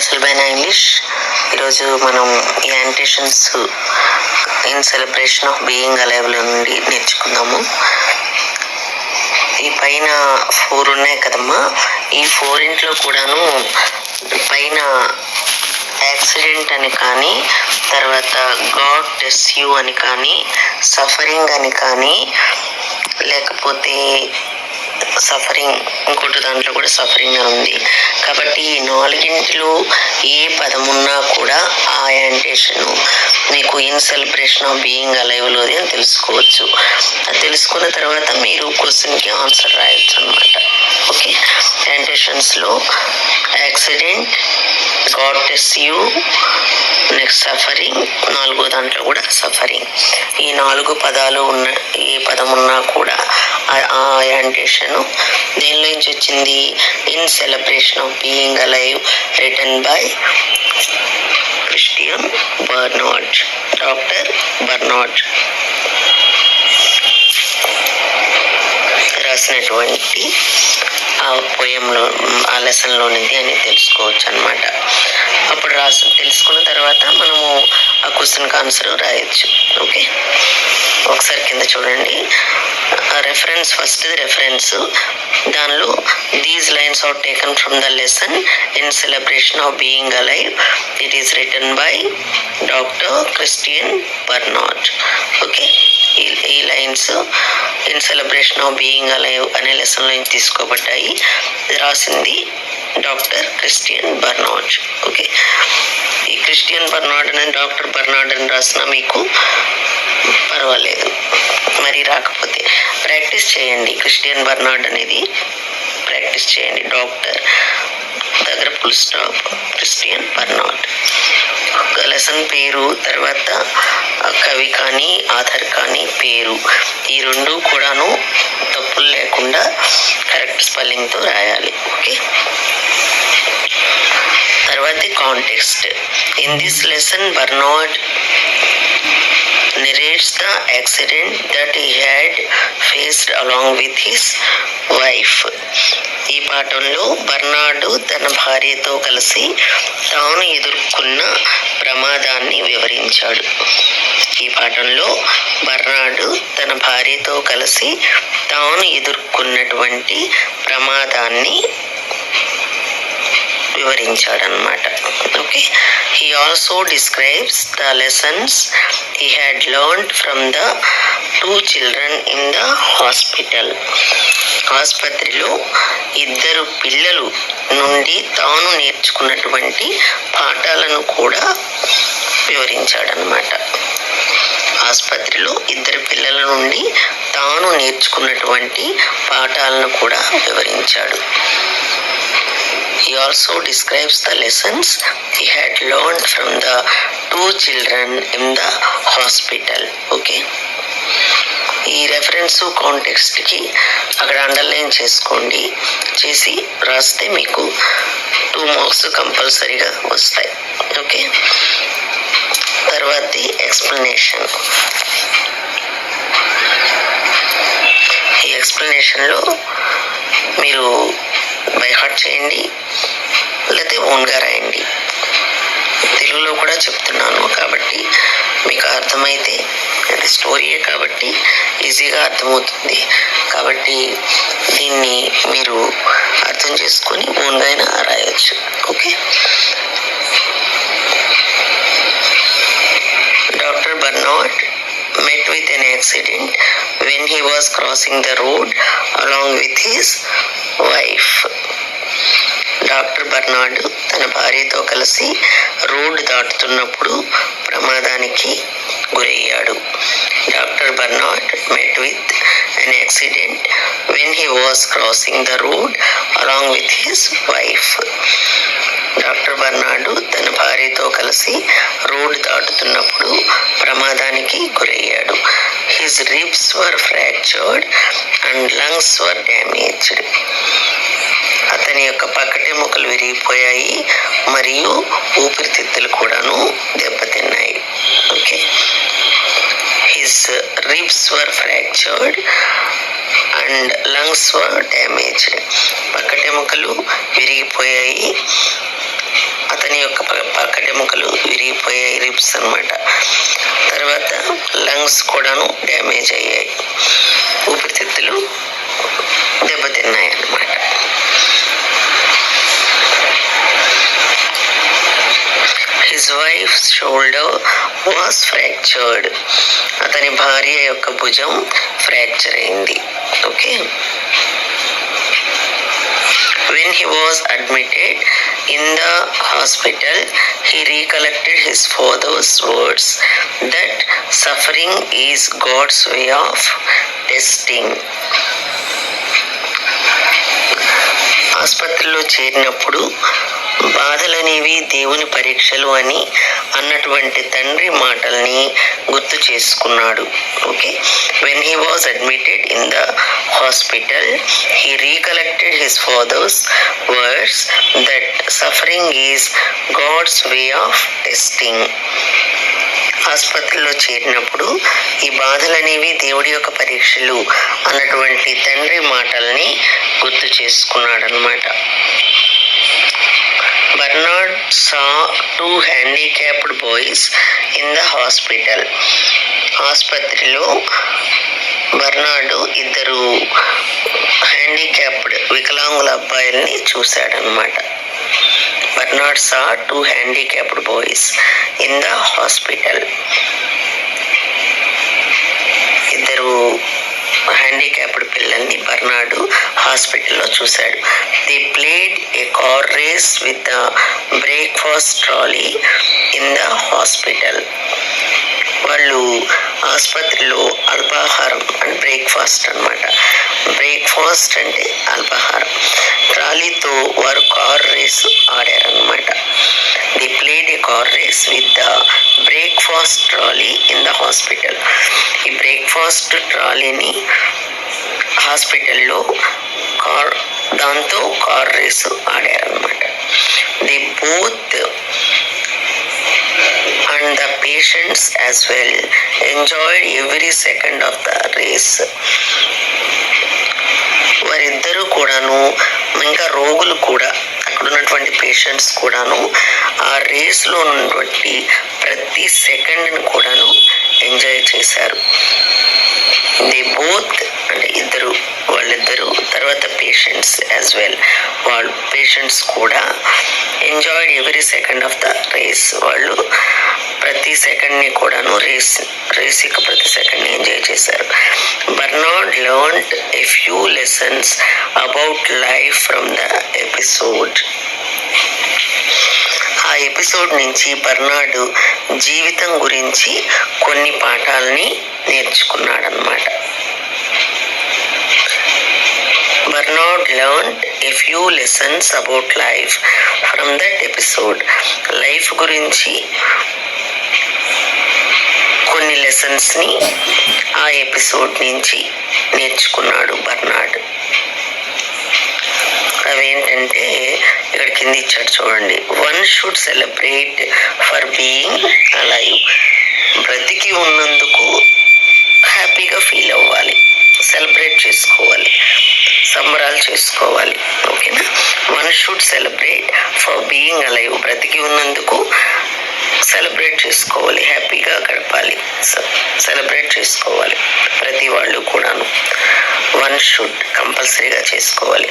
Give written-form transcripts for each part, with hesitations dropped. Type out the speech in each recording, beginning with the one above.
సెల్బైనా English. ఈరోజు మనం యాంటేషన్స్ in celebration of being alive నుండి నేర్చుకుందాము. ఈ పైన 4 ఉన్నాయి కదమ్మా, ఈ 4 కూడాను పైన యాక్సిడెంట్ అని కానీ, తర్వాత గాడ్ టెస్ యూ అని కానీ, సఫరింగ్ అని కానీ, లేకపోతే సఫరింగ్ ఇంకోటి దాంట్లో కూడా సఫరింగ్ అని ఉంది. కాబట్టి ఈ 4 ఏ పదమున్నా కూడా ఆ యాంటేషన్ మీకు ఇన్ సెలబ్రేషన్ ఆఫ్ బీయింగ్ అలైవ్లోది అని తెలుసుకోవచ్చు. అది తెలుసుకున్న తర్వాత మీరు క్వశ్చన్కి ఆన్సర్ రాయొచ్చు అనమాట. ఓకే, యాంటేషన్స్లో accident, god tests you, next suffering, 4వ దాంట్లో కూడా సఫరింగ్. ఈ 4 పదాలు ఉన్న ఏ పదం ఉన్నా కూడా ఆ యాంటేషన్ దేనిలో నుంచి వచ్చింది? In celebration of being alive, written by Christian Barnard, doctor Barnard రాసినటువంటి ఆ పోయంలో, ఆ లెసన్లోనిది అని తెలుసుకోవచ్చు అనమాట. అప్పుడు తెలుసుకున్న తర్వాత మనము ఆ క్వశ్చన్కి ఆన్సర్ రాయొచ్చు. ఓకే, ఒకసారి కింద చూడండి. రెఫరెన్స్, ఫస్ట్ రెఫరెన్స్, దానిలో these lines are taken from the lesson in celebration of being alive. It is written by doctor Christian Barnard. Okay, ఈ lines in celebration of being alive అనే లెసన్లో నుంచి తీసుకోబడ్డాయి. రాసింది డాక్టర్ క్రిస్టియన్ బర్నార్డ్. ఓకే, ఈ Christian Barnard అని, doctor Barnard అని రాసినా మీకు పర్వాలేదు. మరి రాకపోతే ప్రాక్టీస్ చేయండి. క్రిస్టియన్ బర్నార్డ్ అనేది ప్రాక్టీస్ చేయండి. డాక్టర్ దగ్గర full stop, Christian Barnard. Lesson పేరు, తర్వాత కవి కానీ ఆథర్ కానీ పేరు, ఈ 2 కూడాను తప్పులు లేకుండా కరెక్ట్ స్పెల్లింగ్తో రాయాలి. ఓకే, తర్వాత context. In this lesson Barnard narrates the accident that he had faced along with his wife. ఈ పాఠంలో బర్నార్డు తన భార్యతో కలిసి తాను ఎదుర్కొన్న ప్రమాదాన్ని వివరించాడు. ఈ పాఠంలో బర్నార్డు తన భార్యతో కలిసి తాను ఎదుర్కొన్నటువంటి ప్రమాదాన్ని వివరించాడనమాట. Okay, he also describes the lessons he had learned from the 2 children in the hospital. ఆసుపత్రిలో 2 పిల్లలు నుండి తాను నేర్చుకున్నటువంటి పాఠాలను కూడా వివరించాడనమాట. ఆసుపత్రిలో 2 పిల్లల నుండి తాను నేర్చుకున్నటువంటి పాఠాలను కూడా వివరించాడు. He also describes the lessons he had learned from the 2 children in the hospital. Okay, ఈ రెఫరెన్స్ కాంటెక్స్ట్కి అక్కడ అండర్లైన్ చేసుకోండి. చేసి రాస్తే మీకు 2 మార్క్స్ కంపల్సరీగా వస్తాయి. ఓకే, తర్వాతది ఎక్స్ప్లెనేషన్. ఈ ఎక్స్ప్లెనేషన్లో మీరు బై హార్ట్ చేయండి, లేకపోతే ఓన్గా రాయండి. తెలుగులో కూడా చెప్తున్నాను కాబట్టి మీకు అర్థమైతే, అది స్టోరీయే కాబట్టి ఈజీగా అర్థమవుతుంది. కాబట్టి దీన్ని మీరు అర్థం చేసుకొని ఓన్గా అయినా రాయొచ్చు. Okay, doctor Barnard met with an accident when he was crossing the road along with his wife. Doctor Barnard తన భార్యతో కలిసి రోడ్డు దాటుతున్నప్పుడు ప్రమాదానికి గురయ్యాడు. Doctor Barnard met with an accident when he was crossing the road along with his wife. Doctor Barnard తన భార్యతో కలిసి road దాటుతున్నప్పుడు ప్రమాదానికి గురయ్యాడు. His ribs were fractured and lungs were damaged. అతని యొక్క పక్కటెముకలు విరిగిపోయాయి మరియు ఊపిరితిత్తులు కూడాను దెబ్బతిన్నాయి. Okay, his ribs were fractured and lungs were damaged. పక్కటెముకలు విరిగిపోయాయి అతని యొక్క పక్కటెముకలు విరిగిపోయాయి, రిబ్స్ అన్నమాట. తర్వాత లంగ్స్ కూడాను డ్యామేజ్ అయ్యాయి, ఊపిరితిత్తులు దెబ్బతిన్నాయి అన్నమాట. His wife's shoulder was fractured. అతని భార్య యొక్క భుజం ఫ్రాక్చర్ అయింది. Okay. When he was admitted in the hospital, he recollected his father's words that suffering is God's way of testing. ఆసుపత్రిలో చేరినప్పుడు బాధలనేవి దేవుని పరీక్షలు అని అన్నటువంటి తండ్రి మాటల్ని గుర్తు చేసుకున్నాడు. Okay. When he was admitted in the hospital, he recollected his father's words that suffering is god's way of testing. ఆసుపత్రిలో చేరినప్పుడు ఈ బాధలనేవి దేవుడి యొక్క పరీక్షలు అన్నటువంటి తండ్రి మాటల్ని గుర్తు చేసుకున్నాడు అన్నమాట. Bernard saw two handicapped boys in the hospital. ఆసుపత్రిలో బర్నార్డు ఇద్దరు హ్యాండిక్యాప్డ్ వికలాంగుల అబ్బాయిల్ని చూశాడనమాట. Bernard saw two handicapped boys in the hospital. ఇద్దరు హ్యాండిక్యాప్డ్ పిల్లల్ని బర్నార్డు హాస్పిటల్లో చూశాడు. They played a car race with the breakfast trolley in the hospital. వాళ్ళు ఆసుపత్రిలో అల్పాహారం అంటే బ్రేక్ఫాస్ట్ అన్నమాట. బ్రేక్ఫాస్ట్ అంటే అల్పాహారం. ట్రాలీతో వారు కార్ రేస్ ఆడారనమాట. They played a car race with the breakfast trolley in the hospital. ఈ బ్రేక్ఫాస్ట్ ట్రాలీని హాస్పిటల్లో దాంతో కార్ రేసు ఆడారనమాట. They both and the patients as well enjoyed every second of the race. వారిద్దరూ కూడాను, ఇంకా రోగులు కూడా, అక్కడ ఉన్నటువంటి పేషెంట్స్ కూడాను ఆ రేస్లో ఉన్నటువంటి ప్రతి సెకండ్ని కూడాను ఎంజాయ్ చేశారు. దే బోత్ అంటే వాళ్ళిద్దరు తర్వాత పేషెంట్స్ యాజ్ వెల్, వాళ్ళు పేషెంట్స్ కూడా enjoyed every second of the race. వాళ్ళు ప్రతి సెకండ్ని కూడాను రేస్ యొక్క ప్రతి సెకండ్ని ఎంజాయ్ చేశారు. Bernard learned a few lessons about life from the episode. ఆ ఎపిసోడ్ నుంచి బర్నార్డు జీవితం గురించి కొన్ని పాఠాలని నేర్చుకున్నాడు అన్నమాట. Bernard learned a few lessons about life from that episode. Life గురించి కొన్ని లెసన్స్ ని ఆ ఎపిసోడ్ నుంచి నేర్చుకున్నాడు బర్నార్డ్. అవేంటంటే ఇక్కడ కింద ఇచ్చాడు చూడండి. One should celebrate for being alive. బ్రతికి ఉన్నందుకు హ్యాపీగా ఫీల్ అవ్వాలి, సెలబ్రేట్ చేసుకోవాలి, సంబరాలు చేసుకోవాలి. ఓకేనా. One should celebrate for being alive. బ్రతికి ఉన్నందుకు సెలబ్రేట్ చేసుకోవాలి, హ్యాపీగా గడపాలి, సెలబ్రేట్ చేసుకోవాలి ప్రతి వాళ్ళు కూడాను. వన్ షుడ్ కంపల్సరీగా చేసుకోవాలి.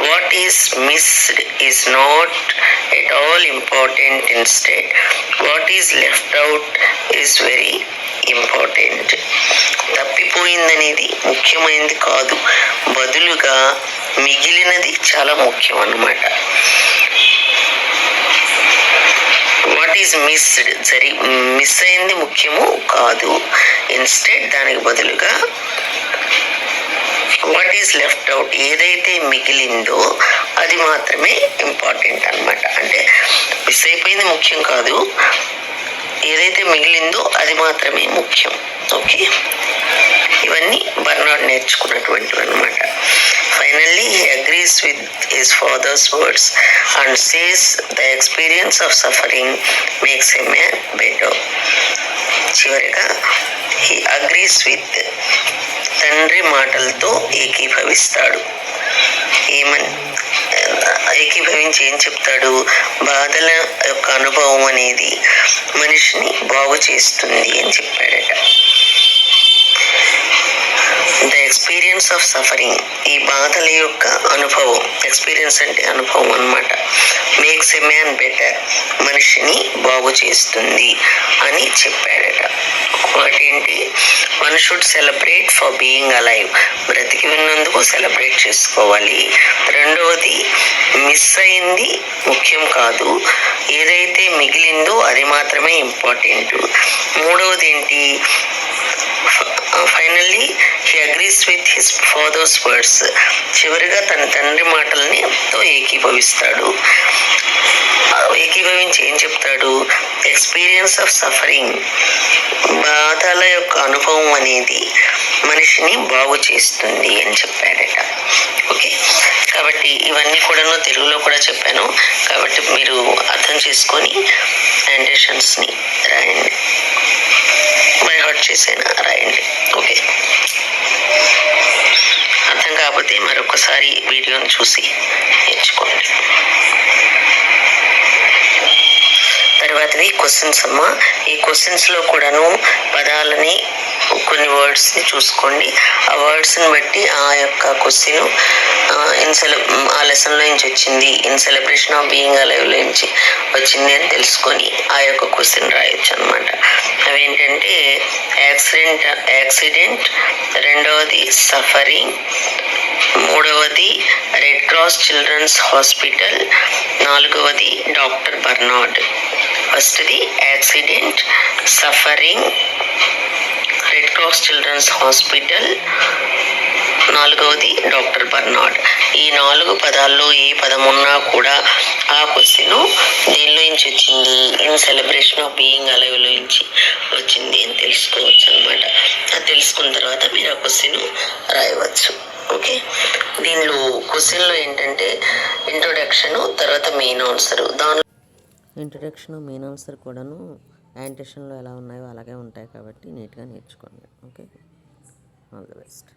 What is missed is not at all important. Instead what is left out is very important. తప్పిపోయిందనేది ముఖ్యమైనది కాదు, బదులుగా మిగిలినది చాలా ముఖ్యం అన్నమాట. వాట్ ఈజ్ మిస్డ్, మిస్ అయింది ముఖ్యము కాదు. ఇన్స్టెడ్ దానికి బదులుగా వాట్ ఈజ్ లెఫ్ట్ అవుట్, ఏదైతే మిగిలిందో అది మాత్రమే ఇంపార్టెంట్ అన్నమాట. అంటే మిస్ అయిపోయింది ముఖ్యం కాదు, ఏదైతే మిగిలిందో అది మాత్రమే ముఖ్యం. ఓకే. ఇవన్నీ బర్నార్డ్ నేర్చుకున్నటువంటివి అన్నమాట. Finally he agrees with his father's words and says the experience of suffering makes a man better. చివరిగా he agrees with తండ్రి మాటలతో ఏకీభవిస్తాడు. ఏకీభవించి ఏం చెప్తాడు? బాధల యొక్క అనుభవం అనేది మనిషిని బాగు చేస్తుంది అని చెప్పాడట. ద ఎక్స్పీరియన్స్ ఆఫ్ సఫరింగ్, ఈ బాధల యొక్క అనుభవం, ఎక్స్పీరియన్స్ అంటే అనుభవం అన్నమాట, మేక్స్ ఎ మ్యాన్ బెటర్, మనిషిని బాగు చేస్తుంది అని చెప్పాడట. ఒకటేంటి, one should celebrate for being alive, బ్రతికి ఉన్నందుకు సెలబ్రేట్ చేసుకోవాలి. రెండవది, మిస్ అయింది ముఖ్యం కాదు, ఏదైతే మిగిలిందో అది మాత్రమే ఇంపార్టెంట్. మూడవది ఏంటి, finally he agrees with his father's words, చివరిగా తన తండ్రి మాటలతో ఏకీభవిస్తాడు. ఏకీభవించి ఏం చెప్తాడు? ఎక్స్పీరియన్స్ ఆఫ్ సఫరింగ్, బాధల యొక్క అనుభవం అనేది మనిషిని బాగు చేస్తుంది అని చెప్పాడట. ఓకే, కాబట్టి ఇవన్నీ కూడాను తెలుగులో కూడా చెప్పాను, కాబట్టి మీరు అర్థం చేసుకొని యాంటేషన్స్ని రాయండి, బై హార్ట్ చేసైనా రాయండి. ఓకే, అర్థం కాకపోతే మరొకసారి వీడియోని చూసి నేర్చుకోండి. తర్వాతది క్వశ్చన్స్ అమ్మా. ఈ క్వశ్చన్స్లో కూడాను పదాలని, కొన్ని వర్డ్స్ని చూసుకోండి. ఆ వర్డ్స్ని బట్టి ఆ యొక్క క్వశ్చన్ ఆ లెసన్లో నుంచి వచ్చింది, ఇన్ సెలబ్రేషన్ ఆఫ్ బీయింగ్ అలైవ్లో నుంచి వచ్చింది అని తెలుసుకొని ఆ యొక్క క్వశ్చన్ రాయొచ్చు అనమాట. అవేంటంటే యాక్సిడెంట్, రెండవది సఫరింగ్, మూడవది రెడ్ క్రాస్ చిల్డ్రన్స్ హాస్పిటల్, నాలుగవది డాక్టర్ బర్నార్డ్. ఫస్ట్ది accident, suffering, red cross children's hospital, నాలుగవది డాక్టర్ బర్నార్డ్. ఈ 4 పదాల్లో ఏ పదం ఉన్నా కూడా ఆ క్వశ్చన్ దేనిలో నుంచి వచ్చింది, ఇన్ సెలబ్రేషన్ ఆఫ్ బీయింగ్ అలైవ్లో నుంచి వచ్చింది అని తెలుసుకోవచ్చు అనమాట. అది తెలుసుకున్న తర్వాత మీరు ఆ క్వశ్చన్ రాయవచ్చు. ఓకే, దీనిలో క్వశ్చన్లో ఏంటంటే ఇంట్రొడక్షన్, తర్వాత మెయిన్ ఆన్సర్. దానిలో ఇంట్రొడక్షన్, మెయిన్ ఆన్సర్ కూడాను యాంటేషన్లో ఎలా ఉన్నాయో అలాగే ఉంటాయి కాబట్టి నీట్గా నేర్చుకోండి. Okay, all the best.